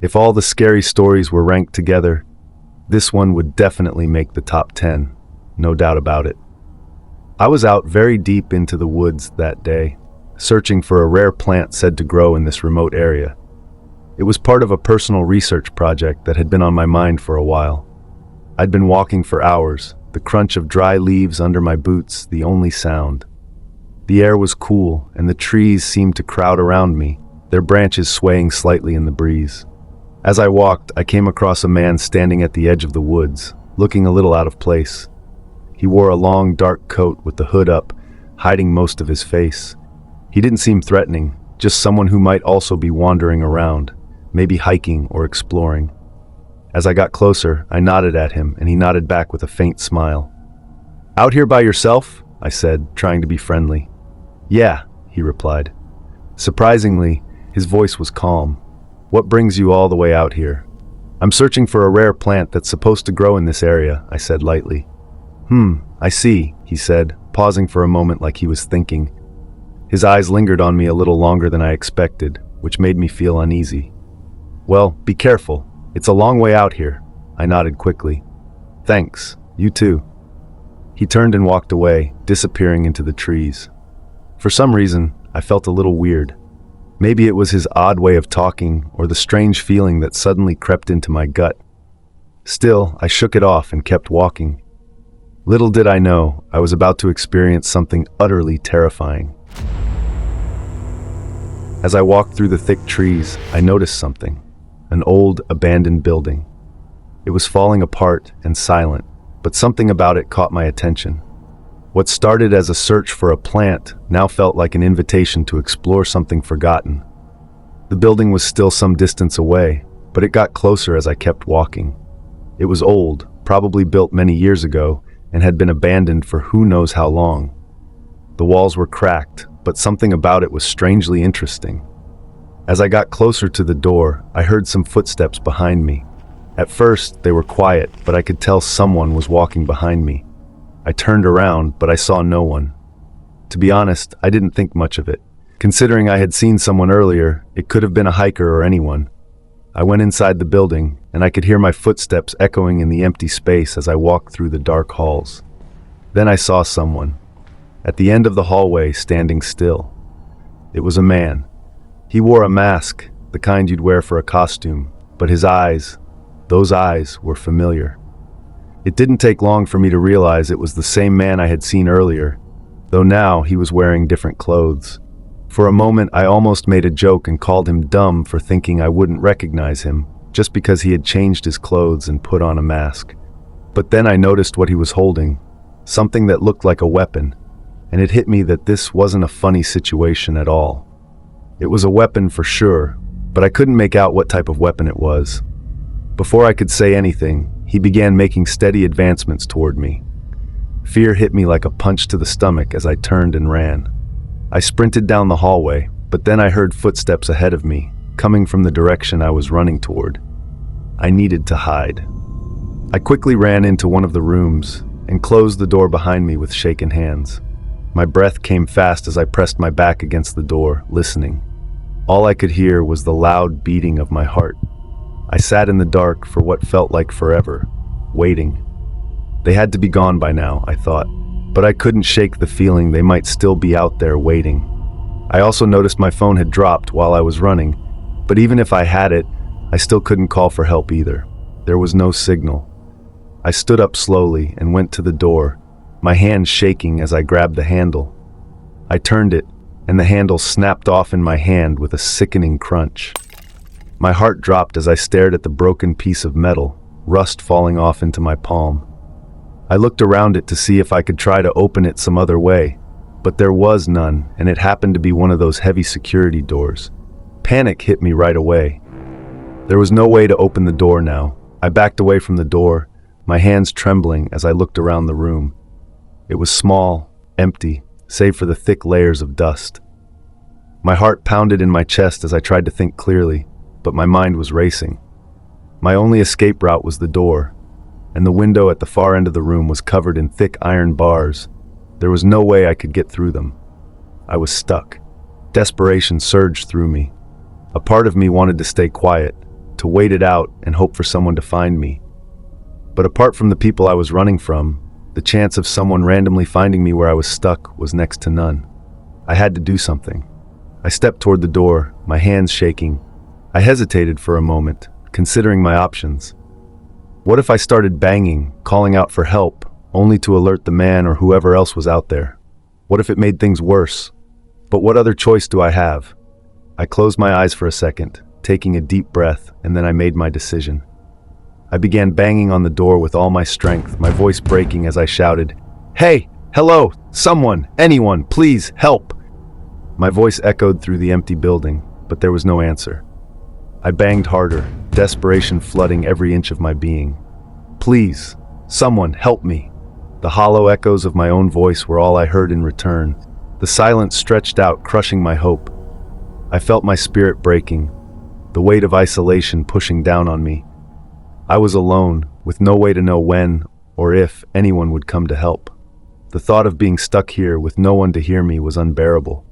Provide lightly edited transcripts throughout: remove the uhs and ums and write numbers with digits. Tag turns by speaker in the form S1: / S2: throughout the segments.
S1: If all the scary stories were ranked together, this one would definitely make the top 10, no doubt about it. I was out very deep into the woods that day, searching for a rare plant said to grow in this remote area. It was part of a personal research project that had been on my mind for a while. I'd been walking for hours, the crunch of dry leaves under my boots the only sound. The air was cool, and the trees seemed to crowd around me, their branches swaying slightly in the breeze. As I walked, I came across a man standing at the edge of the woods, looking a little out of place. He wore a long, dark coat with the hood up, hiding most of his face. He didn't seem threatening, just someone who might also be wandering around, maybe hiking or exploring. As I got closer, I nodded at him, and he nodded back with a faint smile. "Out here by yourself?" I said, trying to be friendly. "Yeah," he replied. Surprisingly, his voice was calm. "What brings you all the way out here?" "I'm searching for a rare plant that's supposed to grow in this area," I said lightly. I see," he said, pausing for a moment like he was thinking. His eyes lingered on me a little longer than I expected, which made me feel uneasy. "Well, be careful. It's a long way out here." I nodded quickly. "Thanks. You too." He turned and walked away, disappearing into the trees. For some reason, I felt a little weird. Maybe it was his odd way of talking or the strange feeling that suddenly crept into my gut. Still, I shook it off and kept walking. Little did I know, I was about to experience something utterly terrifying. As I walked through the thick trees, I noticed something. An old, abandoned building. It was falling apart and silent, but something about it caught my attention. What started as a search for a plant now felt like an invitation to explore something forgotten. The building was still some distance away, but it got closer as I kept walking. It was old, probably built many years ago, and had been abandoned for who knows how long. The walls were cracked, but something about it was strangely interesting. As I got closer to the door, I heard some footsteps behind me. At first, they were quiet, but I could tell someone was walking behind me. I turned around, but I saw no one. To be honest, I didn't think much of it. Considering I had seen someone earlier, it could have been a hiker or anyone. I went inside the building, and I could hear my footsteps echoing in the empty space as I walked through the dark halls. Then I saw someone. At the end of the hallway, standing still. It was a man. He wore a mask, the kind you'd wear for a costume, but his eyes, those eyes, were familiar. It didn't take long for me to realize it was the same man I had seen earlier, though now he was wearing different clothes. For a moment, I almost made a joke and called him dumb for thinking I wouldn't recognize him, just because he had changed his clothes and put on a mask. But then I noticed what he was holding, something that looked like a weapon, and it hit me that this wasn't a funny situation at all. It was a weapon for sure, but I couldn't make out what type of weapon it was. Before I could say anything, he began making steady advancements toward me. Fear hit me like a punch to the stomach as I turned and ran. I sprinted down the hallway, but then I heard footsteps ahead of me, coming from the direction I was running toward. I needed to hide. I quickly ran into one of the rooms and closed the door behind me with shaken hands. My breath came fast as I pressed my back against the door, listening. All I could hear was the loud beating of my heart. I sat in the dark for what felt like forever, waiting. They had to be gone by now, I thought, but I couldn't shake the feeling they might still be out there waiting. I also noticed my phone had dropped while I was running, but even if I had it, I still couldn't call for help either. There was no signal. I stood up slowly and went to the door, my hand shaking as I grabbed the handle. I turned it, and the handle snapped off in my hand with a sickening crunch. My heart dropped as I stared at the broken piece of metal, rust falling off into my palm. I looked around it to see if I could try to open it some other way, but there was none, and it happened to be one of those heavy security doors. Panic hit me right away. There was no way to open the door now. I backed away from the door, my hands trembling as I looked around the room. It was small, empty, save for the thick layers of dust. My heart pounded in my chest as I tried to think clearly, but my mind was racing. My only escape route was the door, and the window at the far end of the room was covered in thick iron bars. There was no way I could get through them. I was stuck. Desperation surged through me. A part of me wanted to stay quiet, to wait it out and hope for someone to find me. But apart from the people I was running from, the chance of someone randomly finding me where I was stuck was next to none. I had to do something. I stepped toward the door, my hands shaking. I hesitated for a moment, considering my options. What if I started banging, calling out for help, only to alert the man or whoever else was out there? What if it made things worse? But what other choice do I have? I closed my eyes for a second, taking a deep breath, and then I made my decision. I began banging on the door with all my strength, my voice breaking as I shouted, "Hey! Hello! Someone! Anyone! Please! Help!" My voice echoed through the empty building, but there was no answer. I banged harder, desperation flooding every inch of my being. "Please! Someone! Help me!" The hollow echoes of my own voice were all I heard in return. The silence stretched out, crushing my hope. I felt my spirit breaking, the weight of isolation pushing down on me. I was alone, with no way to know when or if anyone would come to help. The thought of being stuck here with no one to hear me was unbearable.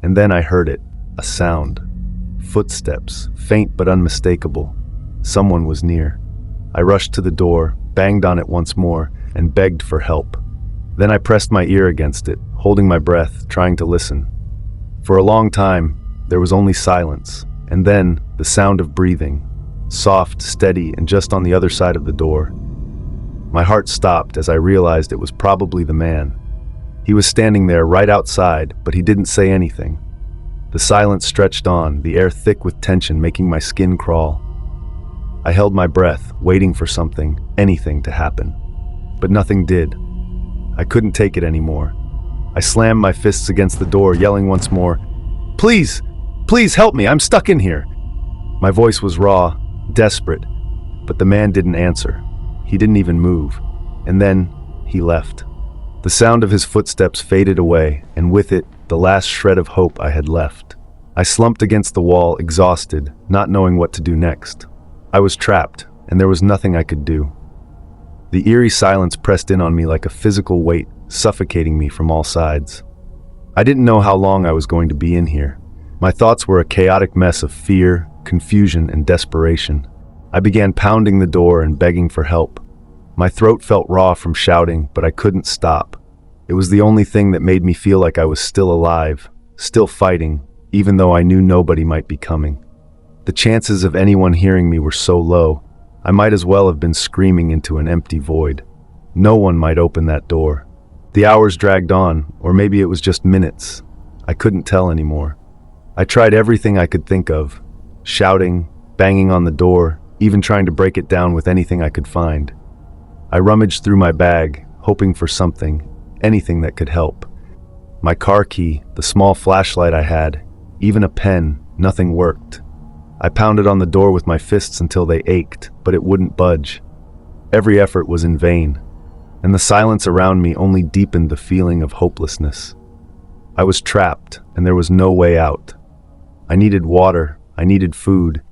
S1: And then I heard it, a sound. Footsteps, faint but unmistakable. Someone was near. I rushed to the door, banged on it once more, and begged for help. Then I pressed my ear against it, holding my breath, trying to listen. For a long time, there was only silence, and then the sound of breathing. Soft, steady, and just on the other side of the door. My heart stopped as I realized it was probably the man. He was standing there right outside, but he didn't say anything. The silence stretched on, the air thick with tension, making my skin crawl. I held my breath, waiting for something, anything to happen. But nothing did. I couldn't take it anymore. I slammed my fists against the door, yelling once more, "Please! Please help me! I'm stuck in here!" My voice was raw, desperate, but the man didn't answer. He didn't even move. And then he left. The sound of his footsteps faded away, and with it, the last shred of hope I had left. I slumped against the wall, exhausted, not knowing what to do next. I was trapped, and there was nothing I could do. The eerie silence pressed in on me like a physical weight, suffocating me from all sides. I didn't know how long I was going to be in here. My thoughts were a chaotic mess of fear, confusion, and desperation. I began pounding the door and begging for help. My throat felt raw from shouting, but I couldn't stop. It was the only thing that made me feel like I was still alive, still fighting, even though I knew nobody might be coming. The chances of anyone hearing me were so low, I might as well have been screaming into an empty void. No one might open that door. The hours dragged on, or maybe it was just minutes. I couldn't tell anymore. I tried everything I could think of, shouting, banging on the door, even trying to break it down with anything I could find. I rummaged through my bag, hoping for something, anything that could help. My car key, the small flashlight I had, even a pen, nothing worked. I pounded on the door with my fists until they ached, but it wouldn't budge. Every effort was in vain, and the silence around me only deepened the feeling of hopelessness. I was trapped, and there was no way out. I needed water, I needed food,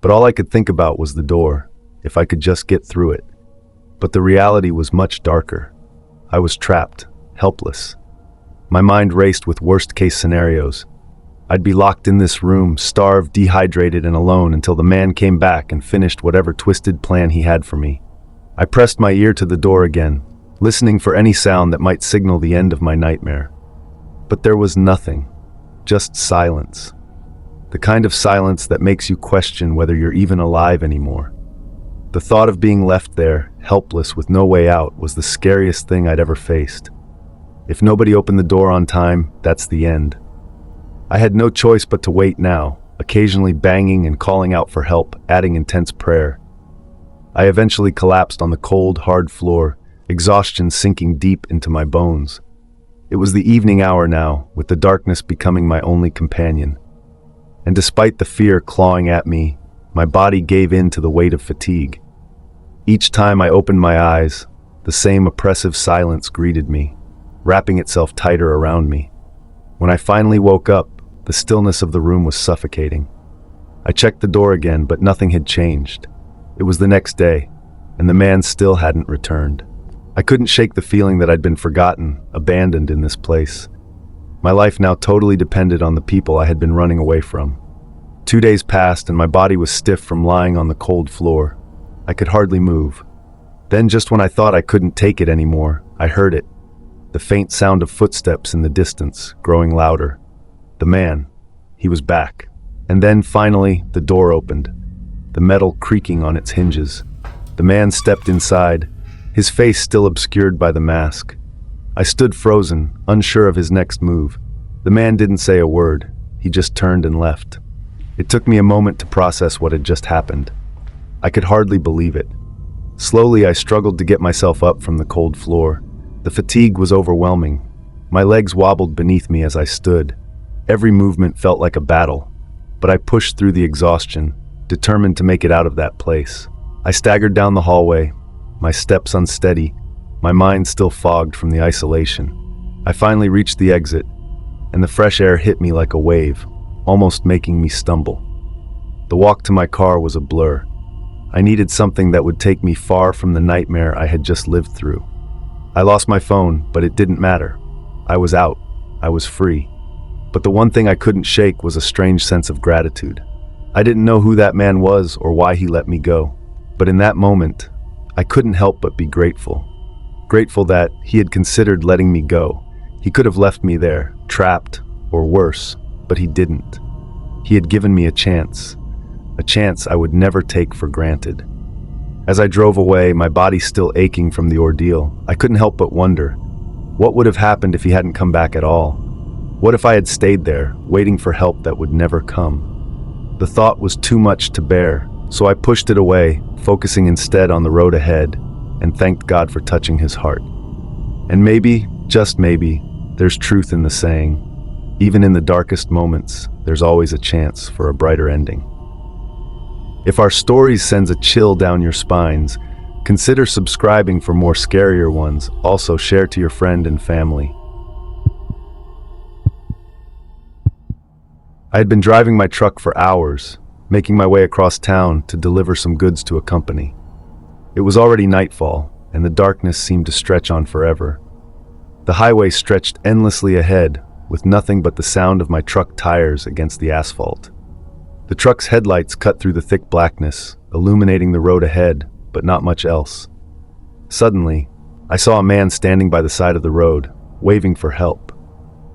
S1: but all I could think about was the door, if I could just get through it. But the reality was much darker. I was trapped, helpless. My mind raced with worst-case scenarios. I'd be locked in this room, starved, dehydrated, and alone until the man came back and finished whatever twisted plan he had for me. I pressed my ear to the door again, listening for any sound that might signal the end of my nightmare. But there was nothing, just silence. The kind of silence that makes you question whether you're even alive anymore. The thought of being left there, helpless with no way out, was the scariest thing I'd ever faced. If nobody opened the door on time, that's the end. I had no choice but to wait now, occasionally banging and calling out for help, adding intense prayer. I eventually collapsed on the cold, hard floor, exhaustion sinking deep into my bones. It was the evening hour now, with the darkness becoming my only companion. And despite the fear clawing at me, my body gave in to the weight of fatigue. Each time I opened my eyes, the same oppressive silence greeted me, wrapping itself tighter around me. When I finally woke up, the stillness of the room was suffocating. I checked the door again, but nothing had changed. It was the next day, and the man still hadn't returned. I couldn't shake the feeling that I'd been forgotten, abandoned in this place. My life now totally depended on the people I had been running away from. 2 days passed and my body was stiff from lying on the cold floor. I could hardly move. Then, just when I thought I couldn't take it anymore, I heard it. The faint sound of footsteps in the distance, growing louder. The man. He was back. And then, finally, the door opened, the metal creaking on its hinges. The man stepped inside, his face still obscured by the mask. I stood frozen, unsure of his next move. The man didn't say a word. He just turned and left. It took me a moment to process what had just happened. I could hardly believe it. Slowly, I struggled to get myself up from the cold floor. The fatigue was overwhelming. My legs wobbled beneath me as I stood. Every movement felt like a battle, but I pushed through the exhaustion, determined to make it out of that place. I staggered down the hallway, my steps unsteady, my mind still fogged from the isolation. I finally reached the exit, and the fresh air hit me like a wave, almost making me stumble. The walk to my car was a blur. I needed something that would take me far from the nightmare I had just lived through. I lost my phone, but it didn't matter. I was out. I was free. But the one thing I couldn't shake was a strange sense of gratitude. I didn't know who that man was or why he let me go. But in that moment, I couldn't help but be grateful. Grateful that he had considered letting me go. He could have left me there, trapped, or worse, but he didn't. He had given me a chance I would never take for granted. As I drove away, my body still aching from the ordeal, I couldn't help but wonder, what would have happened if he hadn't come back at all? What if I had stayed there, waiting for help that would never come? The thought was too much to bear, so I pushed it away, focusing instead on the road ahead, and thanked God for touching his heart. And maybe, just maybe, there's truth in the saying, even in the darkest moments, there's always a chance for a brighter ending. If our stories sends a chill down your spines, consider subscribing for more scarier ones. Also, share to your friend and family. I had been driving my truck for hours, making my way across town to deliver some goods to a company. It was already nightfall, and the darkness seemed to stretch on forever. The highway stretched endlessly ahead, with nothing but the sound of my truck tires against the asphalt. The truck's headlights cut through the thick blackness, illuminating the road ahead, but not much else. Suddenly, I saw a man standing by the side of the road, waving for help.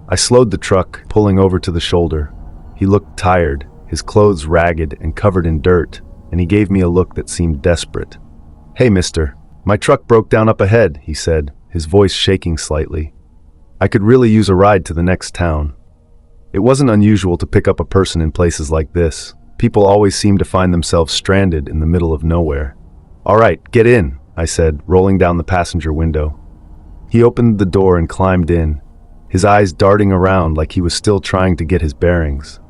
S1: I slowed the truck, pulling over to the shoulder. He looked tired, his clothes ragged and covered in dirt, and he gave me a look that seemed desperate. "Hey, mister, my truck broke down up ahead," he said, his voice shaking slightly. "I could really use a ride to the next town." It wasn't unusual to pick up a person in places like this. People always seem to find themselves stranded in the middle of nowhere. "All right, get in," I said, rolling down the passenger window. He opened the door and climbed in, his eyes darting around like he was still trying to get his bearings.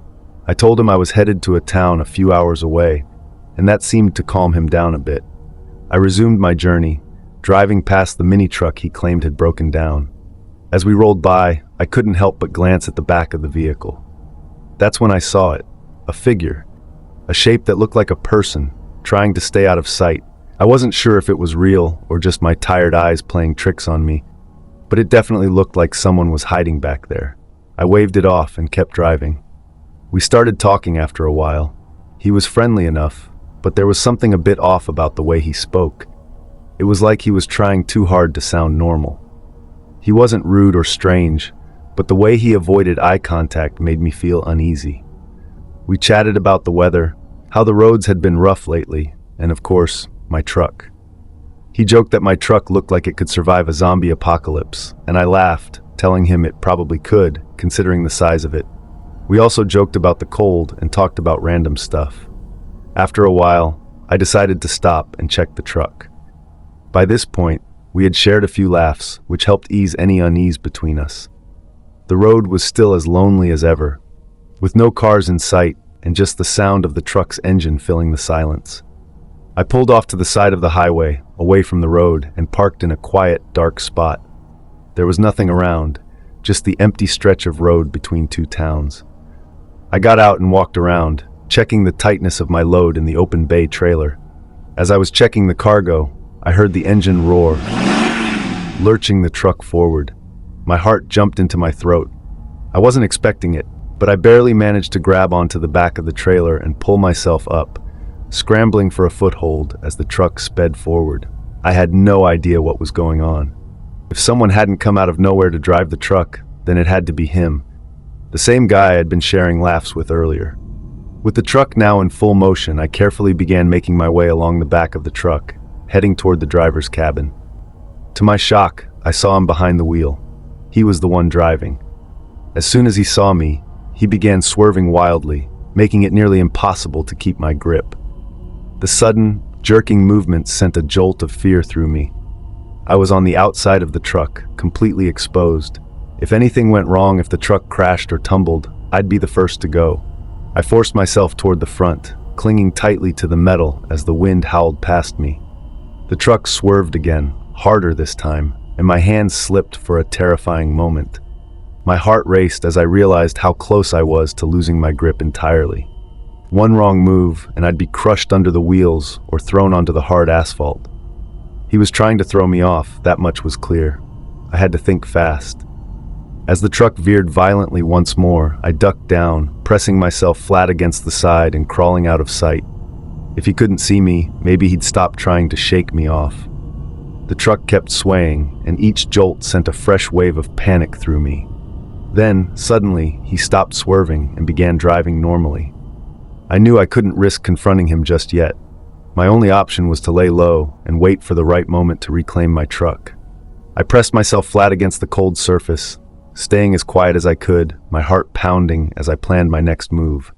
S1: I told him I was headed to a town a few hours away, and that seemed to calm him down a bit. I resumed my journey, driving past the mini-truck he claimed had broken down. As we rolled by, I couldn't help but glance at the back of the vehicle. That's when I saw it, a figure, a shape that looked like a person, trying to stay out of sight. I wasn't sure if it was real or just my tired eyes playing tricks on me, but it definitely looked like someone was hiding back there. I waved it off and kept driving. We started talking after a while. He was friendly enough, but there was something a bit off about the way he spoke. It was like he was trying too hard to sound normal. He wasn't rude or strange, but the way he avoided eye contact made me feel uneasy. We chatted about the weather, how the roads had been rough lately, and of course, my truck. He joked that my truck looked like it could survive a zombie apocalypse, and I laughed, telling him it probably could, considering the size of it. We also joked about the cold and talked about random stuff. After a while, I decided to stop and check the truck. By this point, we had shared a few laughs, which helped ease any unease between us. The road was still as lonely as ever, with no cars in sight and just the sound of the truck's engine filling the silence. I pulled off to the side of the highway, away from the road, and parked in a quiet, dark spot. There was nothing around, just the empty stretch of road between two towns. I got out and walked around, checking the tightness of my load in the open bay trailer. As I was checking the cargo, I heard the engine roar, lurching the truck forward. My heart jumped into my throat. I wasn't expecting it, but I barely managed to grab onto the back of the trailer and pull myself up, scrambling for a foothold as the truck sped forward. I had no idea what was going on. If someone hadn't come out of nowhere to drive the truck, then it had to be him, the same guy I'd been sharing laughs with earlier. With the truck now in full motion, I carefully began making my way along the back of the truck, heading toward the driver's cabin. To my shock, I saw him behind the wheel. He was the one driving. As soon as he saw me, he began swerving wildly, making it nearly impossible to keep my grip. The sudden, jerking movement sent a jolt of fear through me. I was on the outside of the truck, completely exposed. If anything went wrong, if the truck crashed or tumbled, I'd be the first to go. I forced myself toward the front, clinging tightly to the metal as the wind howled past me. The truck swerved again, harder this time, and my hands slipped for a terrifying moment. My heart raced as I realized how close I was to losing my grip entirely. One wrong move, and I'd be crushed under the wheels or thrown onto the hard asphalt. He was trying to throw me off, that much was clear. I had to think fast. As the truck veered violently once more, I ducked down, pressing myself flat against the side and crawling out of sight. If he couldn't see me, maybe he'd stop trying to shake me off. The truck kept swaying, and each jolt sent a fresh wave of panic through me. Then, suddenly, he stopped swerving and began driving normally. I knew I couldn't risk confronting him just yet. My only option was to lay low and wait for the right moment to reclaim my truck. I pressed myself flat against the cold surface, staying as quiet as I could, my heart pounding as I planned my next move.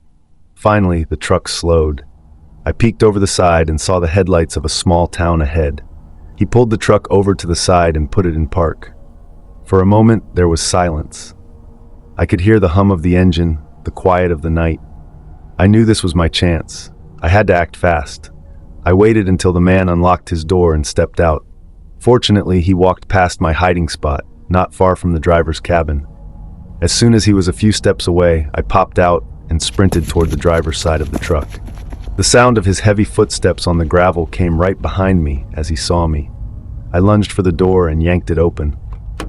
S1: Finally, the truck slowed. I peeked over the side and saw the headlights of a small town ahead. He pulled the truck over to the side and put it in park. For a moment, there was silence. I could hear the hum of the engine, the quiet of the night. I knew this was my chance. I had to act fast. I waited until the man unlocked his door and stepped out. Fortunately, he walked past my hiding spot, not far from the driver's cabin. As soon as he was a few steps away, I popped out and sprinted toward the driver's side of the truck. The sound of his heavy footsteps on the gravel came right behind me as he saw me. I lunged for the door and yanked it open.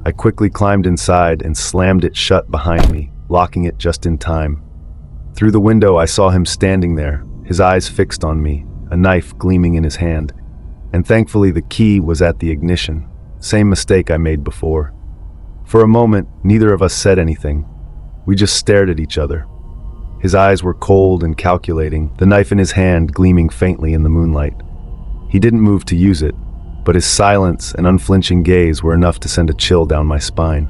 S1: I quickly climbed inside and slammed it shut behind me, locking it just in time. Through the window, I saw him standing there, his eyes fixed on me, a knife gleaming in his hand. And thankfully, the key was at the ignition. Same mistake I made before. For a moment, neither of us said anything. We just stared at each other. His eyes were cold and calculating, the knife in his hand gleaming faintly in the moonlight. He didn't move to use it, but his silence and unflinching gaze were enough to send a chill down my spine.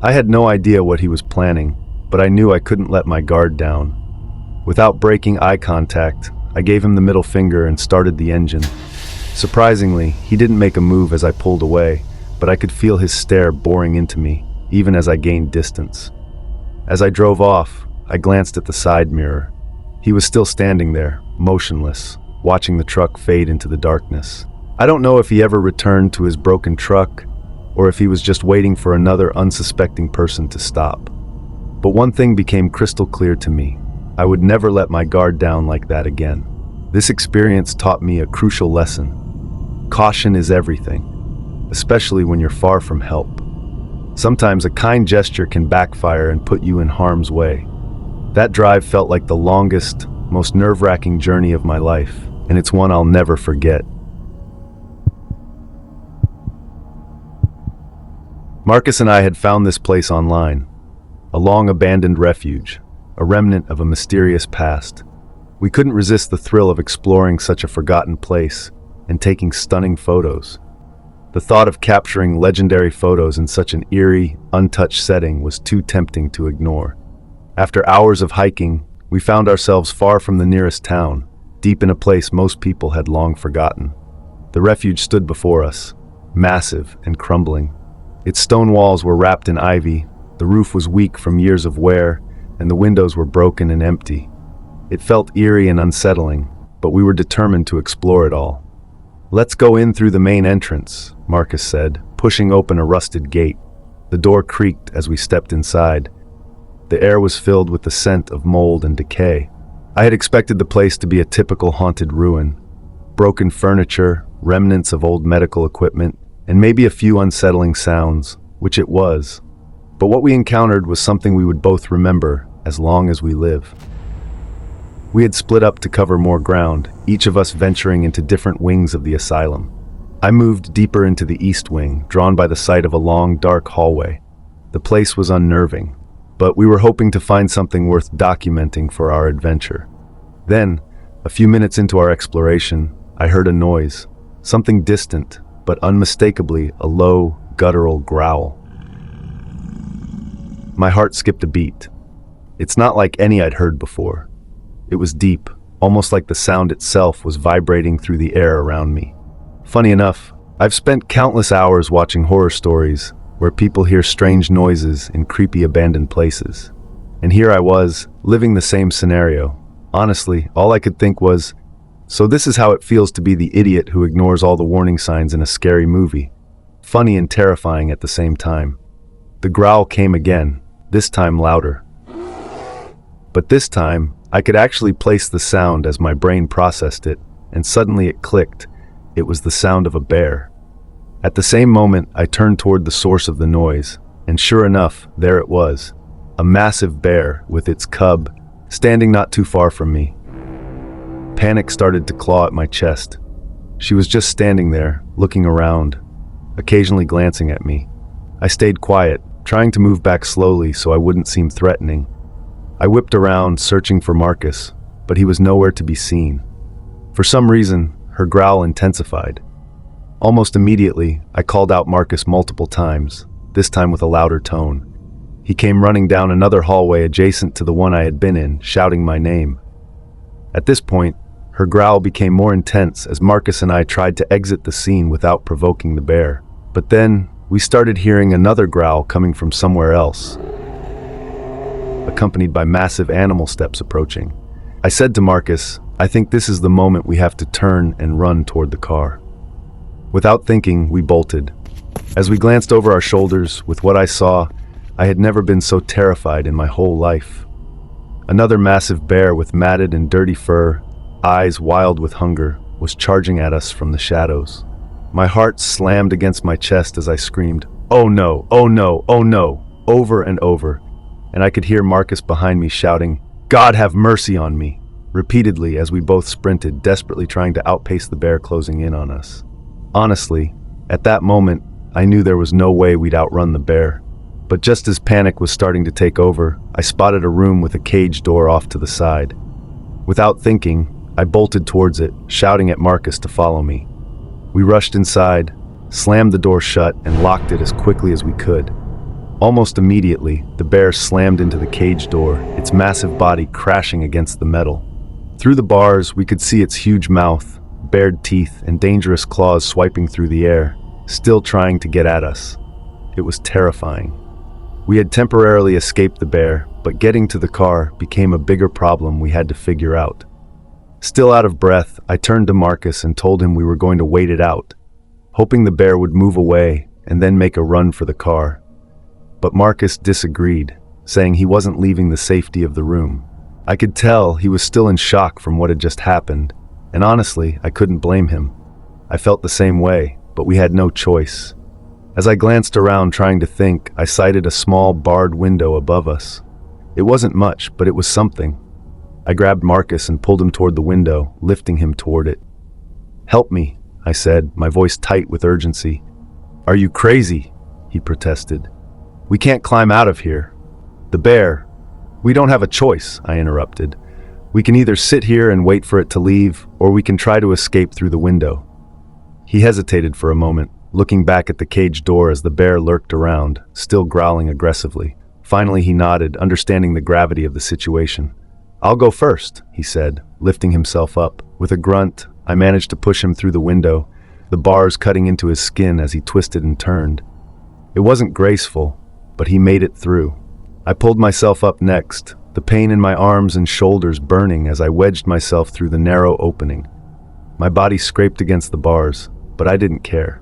S1: I had no idea what he was planning, but I knew I couldn't let my guard down. Without breaking eye contact, I gave him the middle finger and started the engine. Surprisingly, he didn't make a move as I pulled away, but I could feel his stare boring into me, even as I gained distance. As I drove off, I glanced at the side mirror. He was still standing there, motionless, watching the truck fade into the darkness. I don't know if he ever returned to his broken truck, or if he was just waiting for another unsuspecting person to stop. But one thing became crystal clear to me. I would never let my guard down like that again. This experience taught me a crucial lesson. Caution is everything, especially when you're far from help. Sometimes a kind gesture can backfire and put you in harm's way. That drive felt like the longest, most nerve-wracking journey of my life, and it's one I'll never forget. Marcus and I had found this place online, a long-abandoned refuge, a remnant of a mysterious past. We couldn't resist the thrill of exploring such a forgotten place and taking stunning photos. The thought of capturing legendary photos in such an eerie, untouched setting was too tempting to ignore. After hours of hiking, we found ourselves far from the nearest town, deep in a place most people had long forgotten. The refuge stood before us, massive and crumbling. Its stone walls were wrapped in ivy, the roof was weak from years of wear, and the windows were broken and empty. It felt eerie and unsettling, but we were determined to explore it all. "Let's go in through the main entrance," Marcus said, pushing open a rusted gate. The door creaked as we stepped inside. The air was filled with the scent of mold and decay. I had expected the place to be a typical haunted ruin. Broken furniture, remnants of old medical equipment, and maybe a few unsettling sounds, which it was. But what we encountered was something we would both remember, as long as we live. We had split up to cover more ground, each of us venturing into different wings of the asylum. I moved deeper into the east wing, drawn by the sight of a long, dark hallway. The place was unnerving, but we were hoping to find something worth documenting for our adventure. Then, a few minutes into our exploration, I heard a noise, something distant, but unmistakably a low, guttural growl. My heart skipped a beat. It's not like any I'd heard before. It was deep, almost like the sound itself was vibrating through the air around me. Funny enough, I've spent countless hours watching horror stories where people hear strange noises in creepy abandoned places. And here I was, living the same scenario. Honestly, all I could think was, so this is how it feels to be the idiot who ignores all the warning signs in a scary movie. Funny and terrifying at the same time. The growl came again, this time louder. But this time, I could actually place the sound as my brain processed it, and suddenly it clicked. It was the sound of a bear. At the same moment, I turned toward the source of the noise, and sure enough, there it was. A massive bear with its cub, standing not too far from me. Panic started to claw at my chest. She was just standing there, looking around, occasionally glancing at me. I stayed quiet, trying to move back slowly so I wouldn't seem threatening. I whipped around, searching for Marcus, but he was nowhere to be seen. For some reason, her growl intensified. Almost immediately, I called out Marcus multiple times, this time with a louder tone. He came running down another hallway adjacent to the one I had been in, shouting my name. At this point, her growl became more intense as Marcus and I tried to exit the scene without provoking the bear. But then, we started hearing another growl coming from somewhere else, accompanied by massive animal steps approaching. I said to Marcus, I think this is the moment we have to turn and run toward the car. Without thinking, we bolted. As we glanced over our shoulders, with what I saw, I had never been so terrified in my whole life. Another massive bear with matted and dirty fur, eyes wild with hunger, was charging at us from the shadows. My heart slammed against my chest as I screamed, "Oh no, oh no, oh no," over and over, and I could hear Marcus behind me shouting, "God have mercy on me," repeatedly as we both sprinted, desperately trying to outpace the bear closing in on us. Honestly, at that moment, I knew there was no way we'd outrun the bear. But just as panic was starting to take over, I spotted a room with a cage door off to the side. Without thinking, I bolted towards it, shouting at Marcus to follow me. We rushed inside, slammed the door shut, and locked it as quickly as we could. Almost immediately, the bear slammed into the cage door, its massive body crashing against the metal. Through the bars, we could see its huge mouth, bared teeth, and dangerous claws swiping through the air, still trying to get at us. It was terrifying. We had temporarily escaped the bear, but getting to the car became a bigger problem we had to figure out. Still out of breath, I turned to Marcus and told him we were going to wait it out, hoping the bear would move away and then make a run for the car. But Marcus disagreed, saying he wasn't leaving the safety of the room. I could tell he was still in shock from what had just happened, and honestly, I couldn't blame him. I felt the same way, but we had no choice. As I glanced around trying to think, I sighted a small barred window above us. It wasn't much, but it was something. I grabbed Marcus and pulled him toward the window, lifting him toward it. "Help me," I said, my voice tight with urgency. "Are you crazy?" he protested. "We can't climb out of here. The bear—" "We don't have a choice," I interrupted. "We can either sit here and wait for it to leave, or we can try to escape through the window." He hesitated for a moment, looking back at the cage door as the bear lurked around, still growling aggressively. Finally, he nodded, understanding the gravity of the situation. "I'll go first," he said, lifting himself up. With a grunt, I managed to push him through the window, the bars cutting into his skin as he twisted and turned. It wasn't graceful, but he made it through. I pulled myself up next, the pain in my arms and shoulders burning as I wedged myself through the narrow opening. My body scraped against the bars, but I didn't care.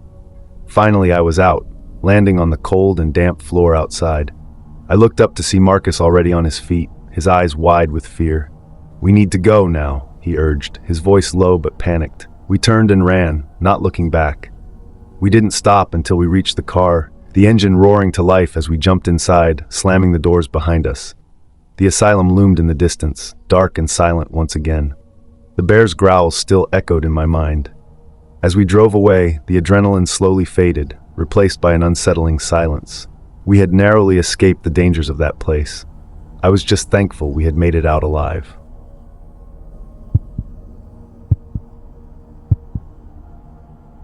S1: Finally, I was out, landing on the cold and damp floor outside. I looked up to see Marcus already on his feet, his eyes wide with fear. "We need to go now," he urged, his voice low but panicked. We turned and ran, not looking back. We didn't stop until we reached the car, the engine roaring to life as we jumped inside, slamming the doors behind us. The asylum loomed in the distance, dark and silent once again. The bear's growls still echoed in my mind. As we drove away, the adrenaline slowly faded, replaced by an unsettling silence. We had narrowly escaped the dangers of that place. I was just thankful we had made it out alive.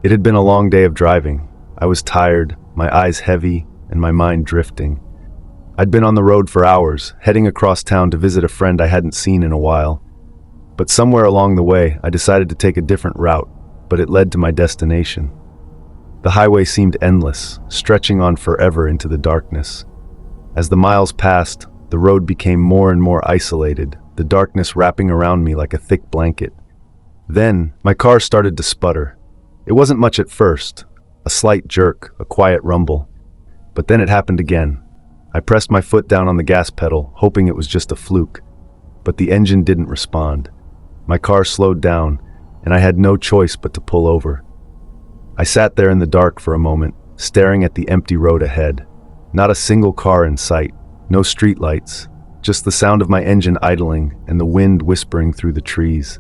S1: It had been a long day of driving. I was tired, my eyes heavy, and my mind drifting. I'd been on the road for hours, heading across town to visit a friend I hadn't seen in a while. But somewhere along the way, I decided to take a different route, but it led to my destination. The highway seemed endless, stretching on forever into the darkness. As the miles passed, the road became more and more isolated, the darkness wrapping around me like a thick blanket. Then, my car started to sputter. It wasn't much at first, a slight jerk, a quiet rumble. But then it happened again. I pressed my foot down on the gas pedal, hoping it was just a fluke. But the engine didn't respond. My car slowed down, and I had no choice but to pull over. I sat there in the dark for a moment, staring at the empty road ahead. Not a single car in sight, no streetlights, just the sound of my engine idling and the wind whispering through the trees.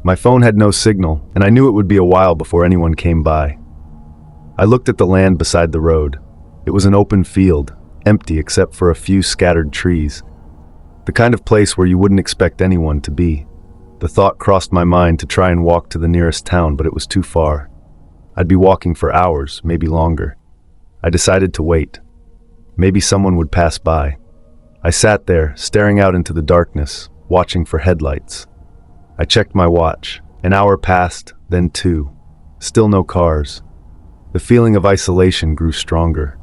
S1: My phone had no signal, and I knew it would be a while before anyone came by. I looked at the land beside the road. It was an open field, empty except for a few scattered trees. The kind of place where you wouldn't expect anyone to be. The thought crossed my mind to try and walk to the nearest town, but it was too far. I'd be walking for hours, maybe longer. I decided to wait. Maybe someone would pass by. I sat there, staring out into the darkness, watching for headlights. I checked my watch. An hour passed, then 2. Still no cars. The feeling of isolation grew stronger.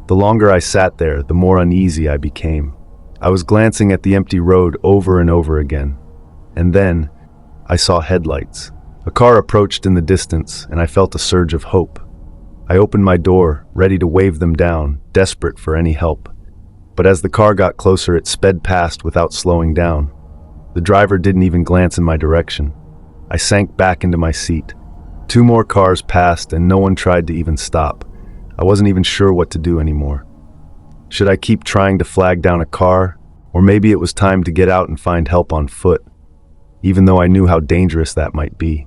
S1: The longer I sat there, the more uneasy I became. I was glancing at the empty road over and over again. And then, I saw headlights. A car approached in the distance, and I felt a surge of hope. I opened my door, ready to wave them down, desperate for any help. But as the car got closer, it sped past without slowing down. The driver didn't even glance in my direction. I sank back into my seat. 2 more cars passed, and no one tried to even stop. I wasn't even sure what to do anymore. Should I keep trying to flag down a car? Or maybe it was time to get out and find help on foot, even though I knew how dangerous that might be.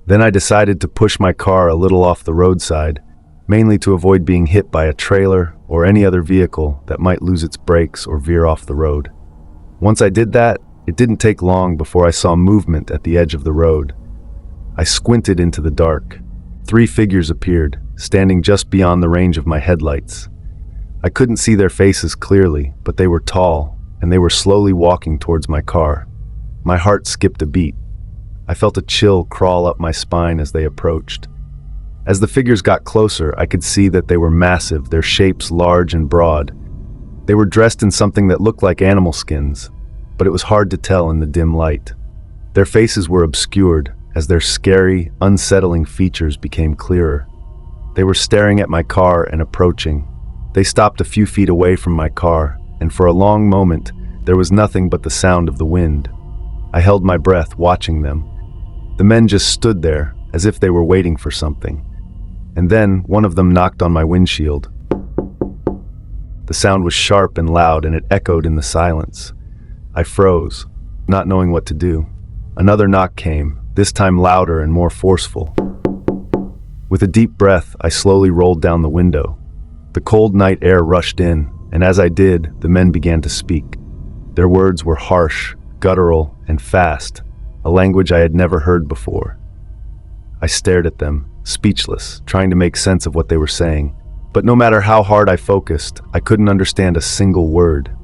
S1: Then I decided to push my car a little off the roadside, mainly to avoid being hit by a trailer or any other vehicle that might lose its brakes or veer off the road. Once I did that, it didn't take long before I saw movement at the edge of the road. I squinted into the dark. 3 figures appeared, standing just beyond the range of my headlights. I couldn't see their faces clearly, but they were tall, and they were slowly walking towards my car. My heart skipped a beat. I felt a chill crawl up my spine as they approached. As the figures got closer, I could see that they were massive, their shapes large and broad. They were dressed in something that looked like animal skins, but it was hard to tell in the dim light. Their faces were obscured as their scary, unsettling features became clearer. They were staring at my car and approaching. They stopped a few feet away from my car, and for a long moment, there was nothing but the sound of the wind. I held my breath, watching them. The men just stood there, as if they were waiting for something. And then, one of them knocked on my windshield. The sound was sharp and loud, and it echoed in the silence. I froze, not knowing what to do. Another knock came, this time louder and more forceful. With a deep breath, I slowly rolled down the window. The cold night air rushed in, and as I did, the men began to speak. Their words were harsh, guttural, and fast, a language I had never heard before. I stared at them, speechless, trying to make sense of what they were saying. But no matter how hard I focused, I couldn't understand a single word.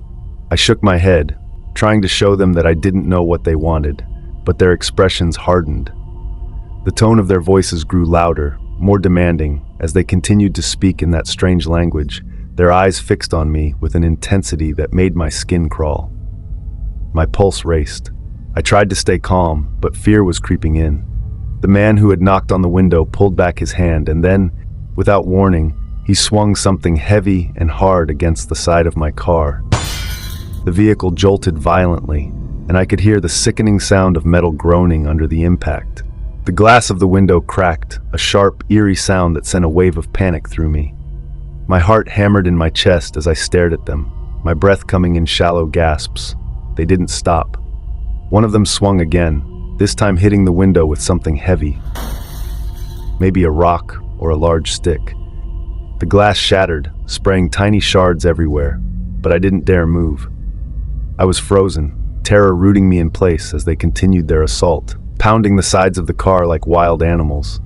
S1: I shook my head, trying to show them that I didn't know what they wanted, but their expressions hardened. The tone of their voices grew louder, more demanding, as they continued to speak in that strange language, their eyes fixed on me with an intensity that made my skin crawl. My pulse raced. I tried to stay calm, but fear was creeping in. The man who had knocked on the window pulled back his hand, and then, without warning, he swung something heavy and hard against the side of my car. The vehicle jolted violently, and I could hear the sickening sound of metal groaning under the impact. The glass of the window cracked, a sharp, eerie sound that sent a wave of panic through me. My heart hammered in my chest as I stared at them. my breath coming in shallow gasps. They didn't stop. One of them swung again, this time hitting the window with something heavy. Maybe a rock or a large stick. The glass shattered, spraying tiny shards everywhere, but I didn't dare move. I was frozen, terror rooting me in place as they continued their assault, pounding the sides of the car like wild animals.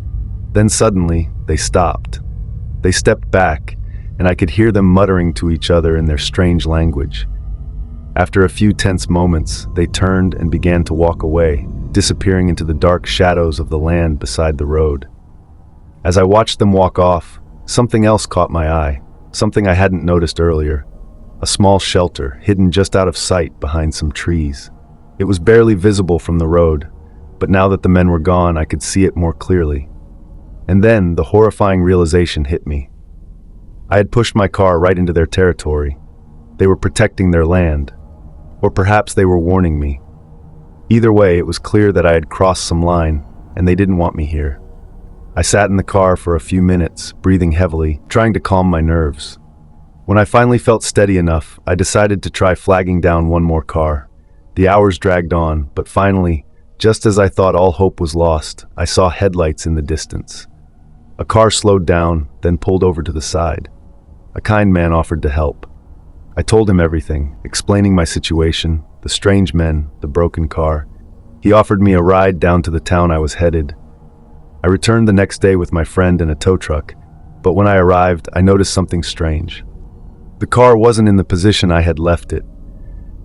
S1: Then suddenly, they stopped. They stepped back, and I could hear them muttering to each other in their strange language. After a few tense moments, they turned and began to walk away, disappearing into the dark shadows of the land beside the road. As I watched them walk off, something else caught my eye, something I hadn't noticed earlier. A small shelter, hidden just out of sight behind some trees. It was barely visible from the road, but now that the men were gone, I could see it more clearly. And then the horrifying realization hit me. I had pushed my car right into their territory. They were protecting their land. Or perhaps they were warning me. Either way, it was clear that I had crossed some line, and they didn't want me here. I sat in the car for a few minutes, breathing heavily, trying to calm my nerves. When I finally felt steady enough, I decided to try flagging down one more car. The hours dragged on, but finally, just as I thought all hope was lost, I saw headlights in the distance. A car slowed down, then pulled over to the side. A kind man offered to help. I told him everything, explaining my situation, the strange men, the broken car. He offered me a ride down to the town I was headed. I returned the next day with my friend in a tow truck, but when I arrived, I noticed something strange. The car wasn't in the position I had left it.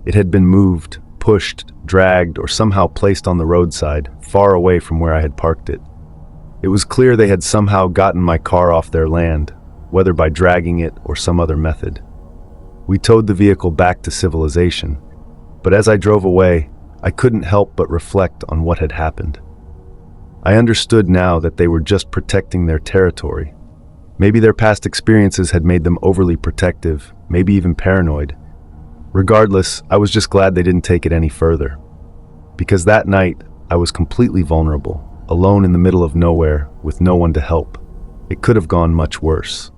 S1: It had been moved, pushed, dragged, or somehow placed on the roadside, far away from where I had parked it. It was clear they had somehow gotten my car off their land, whether by dragging it or some other method. We towed the vehicle back to civilization, but as I drove away, I couldn't help but reflect on what had happened. I understood now that they were just protecting their territory. Maybe their past experiences had made them overly protective, maybe even paranoid. Regardless, I was just glad they didn't take it any further. Because that night, I was completely vulnerable, alone in the middle of nowhere, with no one to help. It could have gone much worse.